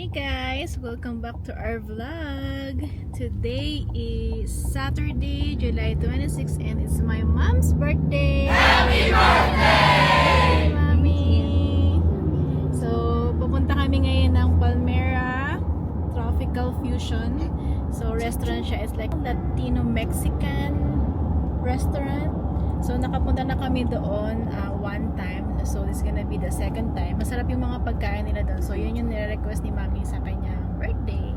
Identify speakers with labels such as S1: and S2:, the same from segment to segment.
S1: Hi guys! Welcome back to our vlog. Today is Saturday, July 26 and it's my mom's birthday! Happy birthday! Hi, Mommy! So, pupunta kami ngayon ng Palmera Tropical Fusion. So, restaurant siya is like Latino-Mexican restaurant. So, nakapunta na kami doon one time. So, this is gonna be the second time. Masarap yung mga pagkain nila doon. So, yun yung nire-request ni Mami sa kanyang birthday.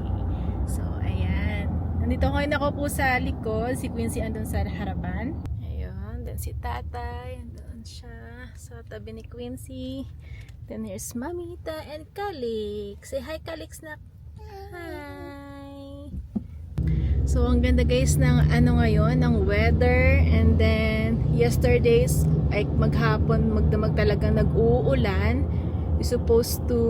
S1: So, ayan. Nandito ngayon ako po sa likod. Si Quincy andun sa harapan. Ayun. Then si Tatay. Andun siya. So, tabi ni Quincy. Then here's Mamita and Calix. Say hi, Calix na. Hi! So, ang ganda guys ng ngayon, ng weather. And then, yesterday's like maghapon, magdamag talagang nag-uulan. We're supposed to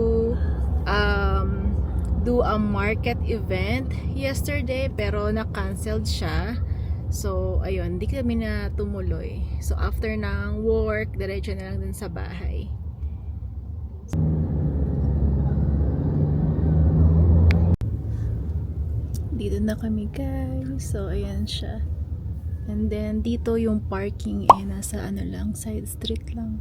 S1: do a market event yesterday, pero na-cancelled siya. So, ayun, hindi kami na tumuloy. So, after ng work, diretso na lang dun sa bahay. Dito na kami guys. So, ayan siya. And then, dito yung parking nasa lang, side street lang.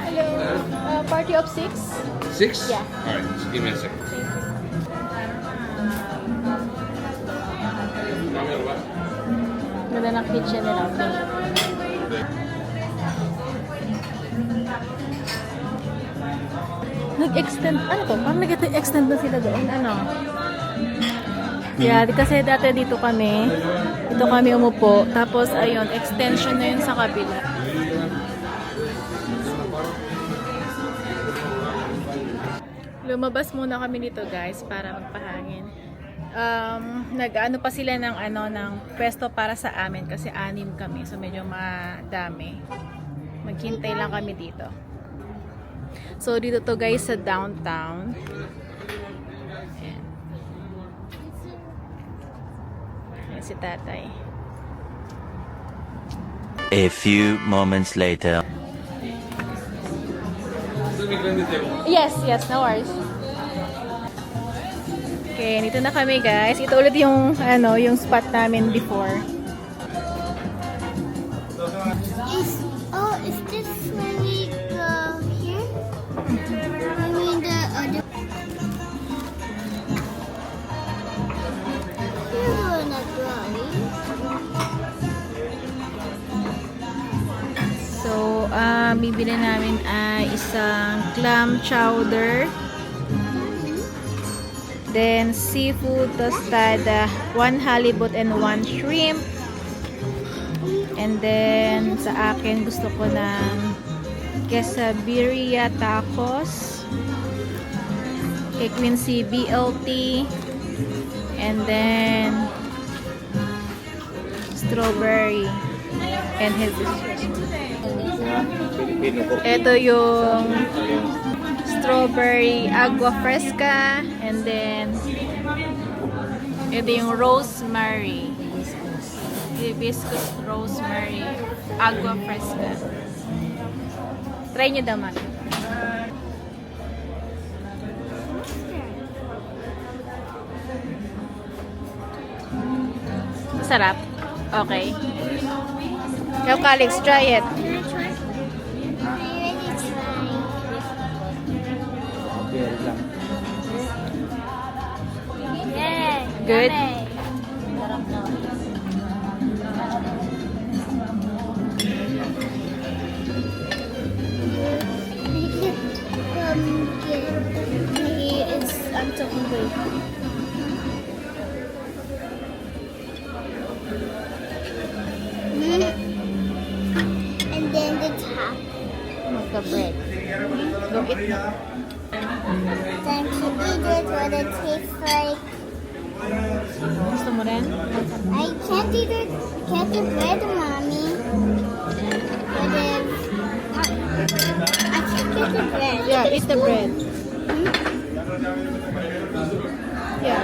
S1: Hello, party of 6?
S2: 6?
S1: Yeah.
S2: Alright, just give me a second.
S1: Thank you. Ganda ng kitchen nila. Nag-extend, ano to? Parang nag-extend na sila doon, ano? Yeah, kasi dati dito kami umupo, tapos ayun, extension na yun sa kabila. Lumabas muna kami dito guys, para magpahangin. Nag-ano pa sila ng ng pwesto para sa amin kasi 6 kami, so medyo madami. Maghintay lang kami dito. So dito to guys sa downtown. Ayan. Ayan si Tatay.
S3: A few moments later.
S1: Yes, no worries. Okay, dito na kami guys. Ito ulit yung yung spot namin before.
S4: Is this where we go here? I mean the other. You're gonna drawing.
S1: So, bibili namin ay isang clam chowder. Then, seafood tostada, 1 halibut and 1 shrimp. And then, sa akin, gusto ko ng quesadilla tacos. Kay Quincy, BLT. And then, strawberry. And his ito yung strawberry agua fresca. And then, ito yung rosemary. Hibiscus rosemary agua fresca. Try nyo daman. Masarap? Okay. Ikaw, Calix, try it.
S4: Yeah.
S1: Good?
S4: I'm so hungry. And then the top.
S1: Magka-bread. Go eat na.
S4: Then can eat it what it tastes like.
S1: Gusto mo rin?
S4: I can't eat it. Can't eat bread, mommy. But if I can't get the bread.
S1: Yeah, eat the bread. Yeah.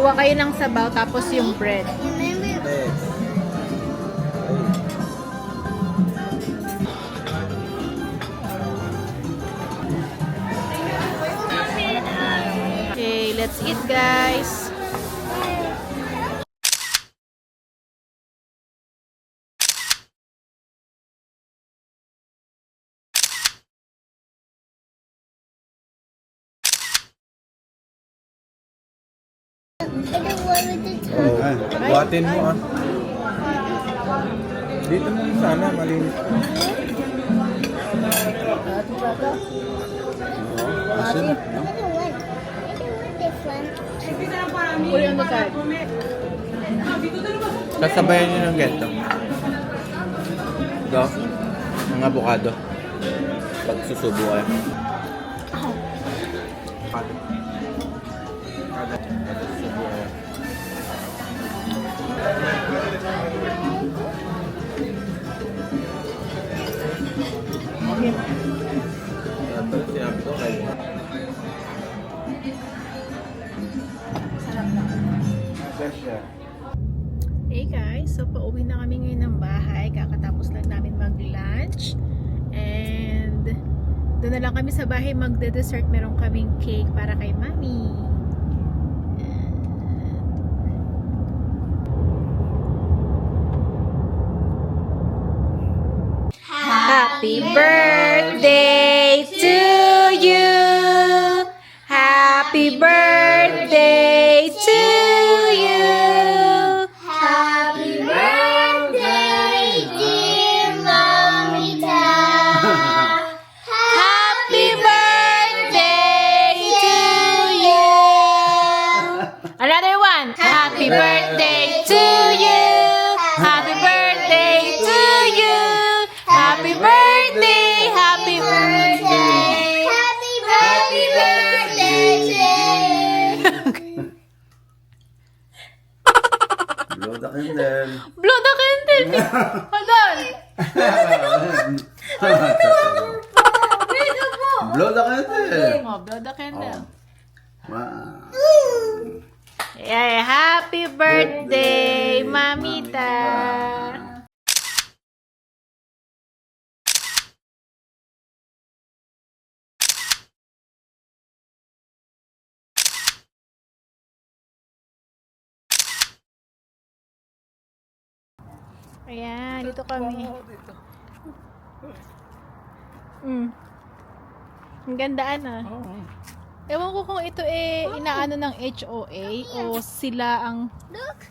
S1: Kuha kayo ng sabaw tapos yung bread.
S4: Remember?
S1: Okay, let's eat guys.
S4: I don't want it to
S5: Oh, buhatin mo ah. Dito mo sana, malinis. Asin, no?
S4: I don't want this one.
S1: Put it on the side.
S5: Sasabayan nyo ng ganito. Ito, mga avocado. Pag susubo kayo. Susubo kayo. Ito, sinabi ko kayo.
S1: Hey guys, so pauwi na kami ngayon ng bahay. Kakatapos lang namin mag-lunch. And doon na lang kami sa bahay magde-dessert. Meron kaming cake para kay Mami. Happy birthday to you. Happy birthday to you.
S4: Happy birthday, dear Mamita.
S1: Happy birthday to you. Another one. Happy birthday to you. Happy birthday to you. Happy birthday. Happy birthday.
S4: Happy birthday to you.
S5: Blow the candle.
S1: Blow the candle. Hold on.
S5: Blow the candle.
S1: Oh, blow the candle.
S5: Wow.
S1: Yeah, happy birthday, Mamita. Ayan, dito kami. Ang gandaan ah. Ewan ko kung ito inaano ng HOA o sila ang...
S4: Look,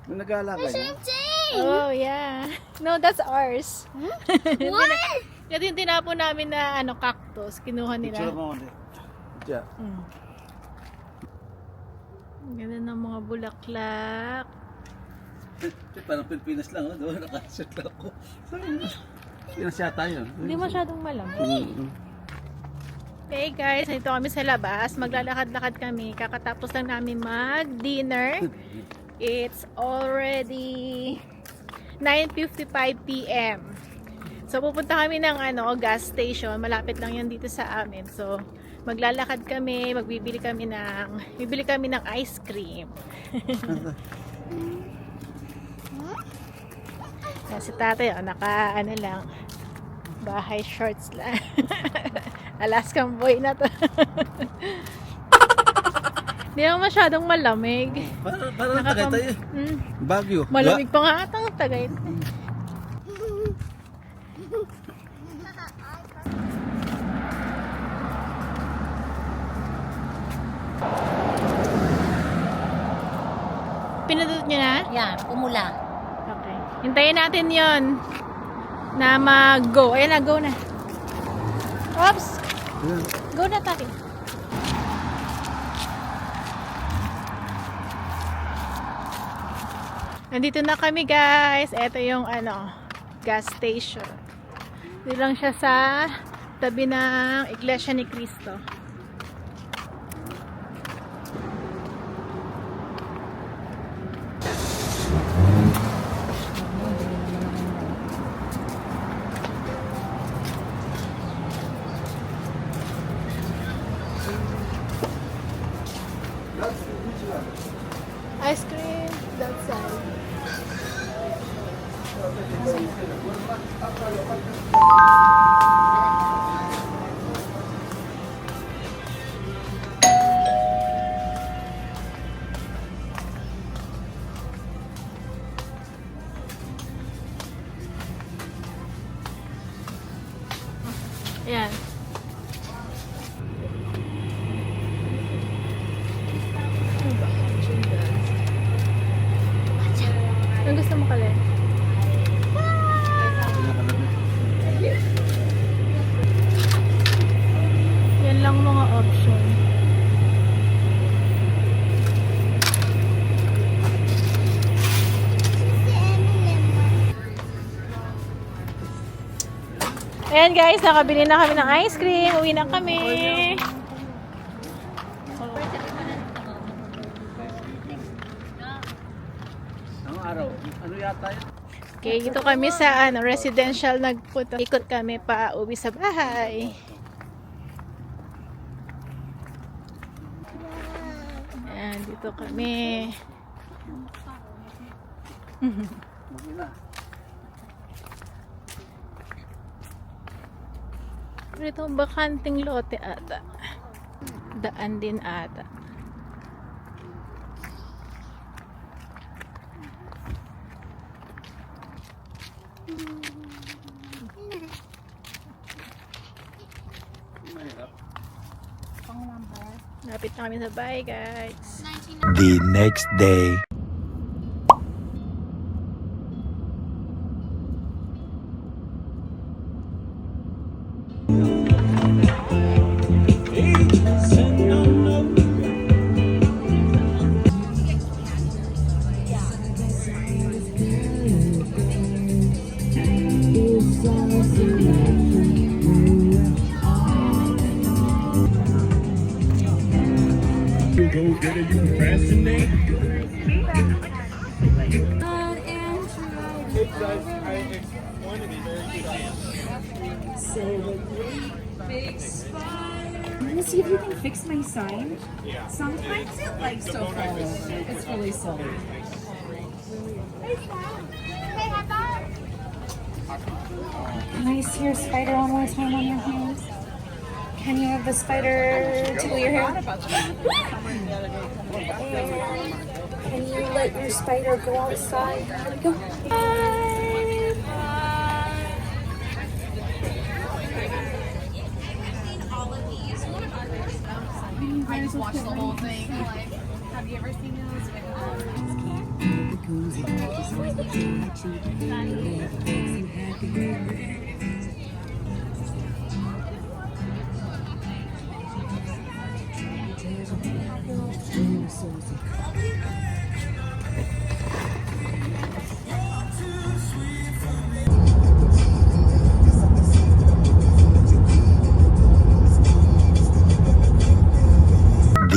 S5: May nag-aalaga niya.
S4: same thing.
S1: Oh, yeah. No, that's ours.
S4: What?
S1: Ito yung tinapon namin na cactus. Kinuha
S5: Picture
S1: nila.
S5: mo ulit. Diyan.
S1: Ang ganda ng mga bulaklak.
S5: Parang Pilipinas lang, doon nakasert lang ako. Pinas yata yun.
S1: Hindi masyadong malamig. Okay guys, nandito kami sa labas. Maglalakad-lakad kami. Kakatapos lang namin mag-dinner. It's already 9:55 p.m. So pupunta kami ng gas station. Malapit lang yan dito sa amin. So maglalakad kami, bibili kami ng ice cream. Yan si tatay, naka lang, bahay shorts lang. Alaskan boy na to. Hindi naman masyadong malamig.
S5: Parang Tagaytay. Baguio.
S1: Malamig pa nga atang Tagaytay. Pinindot nyo na?
S6: Yan, pumula.
S1: Okay. Hintayin natin yon na mag-go. Ayan na, go na. Oops! Go na tayo. Nandito na kami guys. Ito yung gas station. Dito lang siya sa tabi ng Iglesia ni Cristo. Ayan. Ano ba? Ang gusto mo kali? Yan lang mga option. Ayan guys, nakabili na kami ng ice cream. Uwi na kami.
S5: Ang araw, ano yata yun?
S1: Okay, dito kami sa residential. Nagpunta. Ikot kami pa uwi sa bahay. Ayan, dito kami.
S5: Mag-ina.
S1: Ito, bakanting lote ata. Daan din ata. Lapit na kami sa bahay, guys.
S3: The next day.
S6: Let me see if you can fix my sign. Sometimes it likes to fall. It's really silly. Can I see your spider one more time on your hands? Can you have the spider tickle your hair? Can you let your spider go outside? There we go.
S7: I just watched the whole thing. Like, have you ever seen those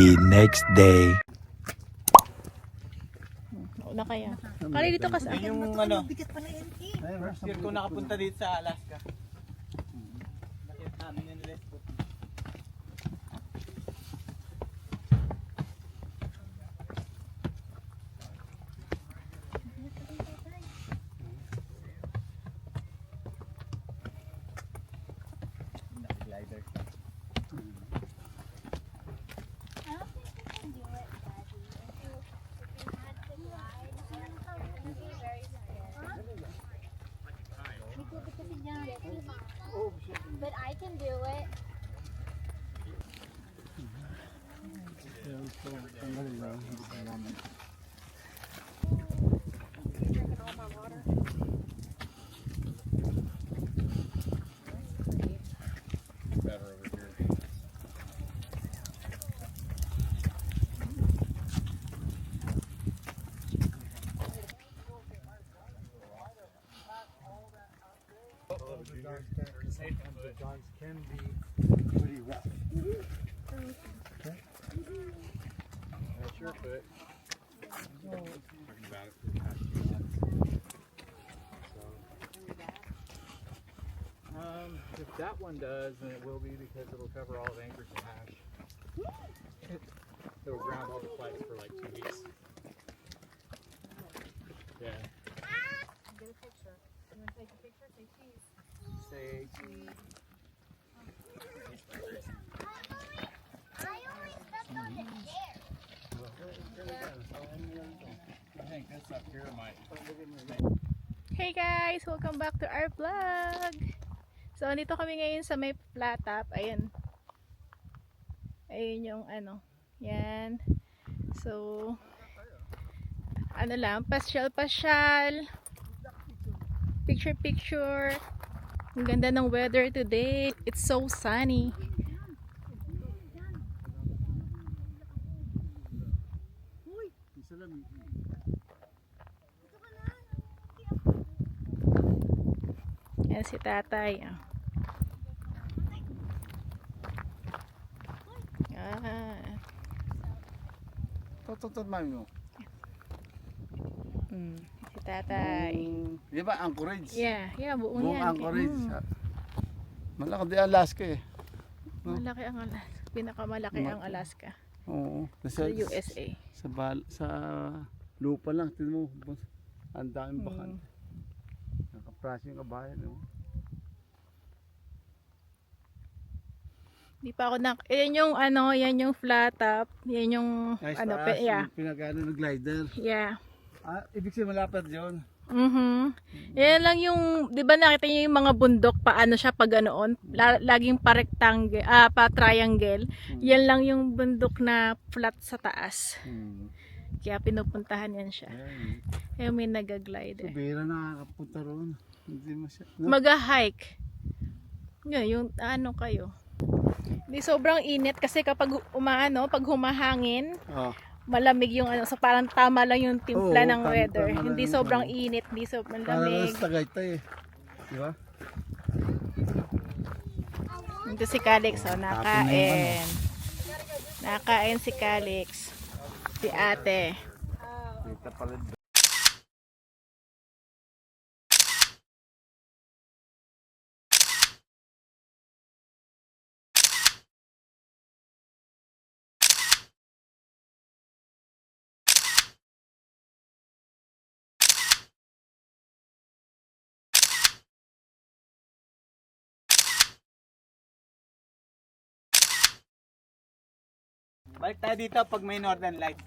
S3: The next day.
S1: Una kaya. Kali dito ka sa akin.
S8: Yung ano, first year ko nakapunta dito sa Alaska. Nakita namin yung lesbo. Glider.
S4: But I can do it.
S8: Can be pretty rough. Okay. That's your foot. If that one does, then it will be because it'll cover all of Anchorage and Hash. It'll ground all the flights for like 2 weeks. Yeah.
S7: Get a picture. You want to take a picture? Say cheese.
S8: Say cheese.
S4: I only stepped on the chair.
S8: I think this up here might.
S1: Hey guys! Welcome back to our vlog! So, nito kami ngayon sa may flat top. Ayan. Ayun yung ano. Yan. So, ano lang, pasyal. Picture. Ang ganda ng weather today. It's so sunny. Yan si tatay.
S5: Tututot mami mo.
S1: Si tatay.
S5: Di ba Anchorage?
S1: Yeah, buong
S5: Buong
S1: yan.
S5: Anchorage. Malaki di Alaska eh.
S1: Malaki ang Alaska. Pinakamalaki ang Alaska.
S5: Oo.
S1: Sa USA.
S5: Sa lupa lang. Tignan mo. Ang daming bakan. Nakaprasyo yung kabayan.
S1: Di pa ako yan yung ano, yan yung flat top. Yan yung ano, yeah.
S5: Pinagano ng glider.
S1: Yeah.
S5: Ibig sabihin malapit yun.
S1: Yan lang yung, di ba nakita niyo yung mga bundok, paano siya pag ganoon, laging pa-rectangle, pa-triangle. Yan lang yung bundok na flat sa taas. Kaya pinupuntahan yan siya. Kaya may nag-glide.
S5: Bira nakakapunta roon. Hindi masyado.
S1: Mag-hike. Yun, yung ano kayo. Hindi sobrang init kasi kapag pag humahangin, malamig yung ano, so parang tama lang yung timpla ng weather. Hindi sobrang init, hindi sobrang lamig.
S5: Parang sa Tagaytay eh. Di ba?
S1: Ito si Calix, nakain. Nakain si Calix. Si ate.
S5: Kita pala.
S8: Balik tayo dito pag may northern light.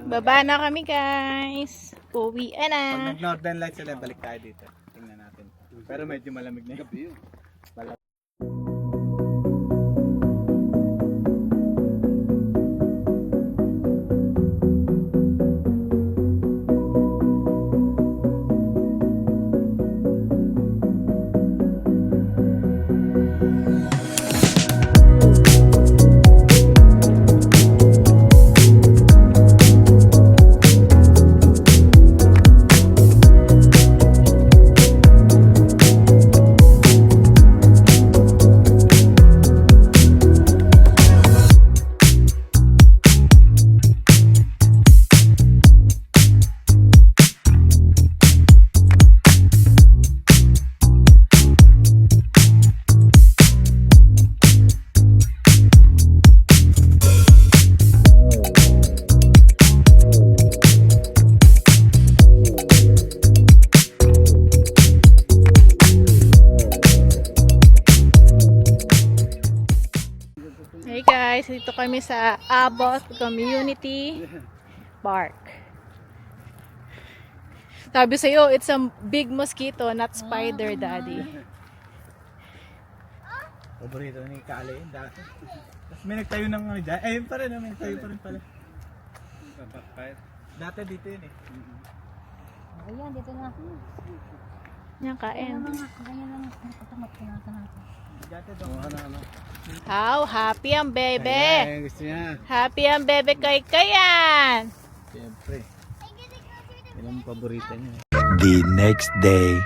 S1: Baba na kami guys. Uwi
S8: Pag
S1: na.
S8: nag-northern light sila, balik tayo dito. Tingnan natin. Pero medyo malamig na yun.
S1: Hey guys, dito kami sa Abbott Community Park. Sabi sa'yo, it's a big mosquito, not spider, daddy.
S8: Paborito ni Kale yun dati. Tapos may nagtayo ng ano dyan. Ayun pa rin, may nagtayo pa rin pala. Dati dito yun eh.
S4: Ayan, dito na ako.
S1: Yan, kain.
S4: Kaya lang nakatamat ko na natin.
S8: Dati doon.
S1: How happy ang bebe.
S5: Ayan, gusto niya.
S1: Happy ang bebe kay Kayan.
S8: Siyempre. Yan ang paborito niya.
S3: The next day.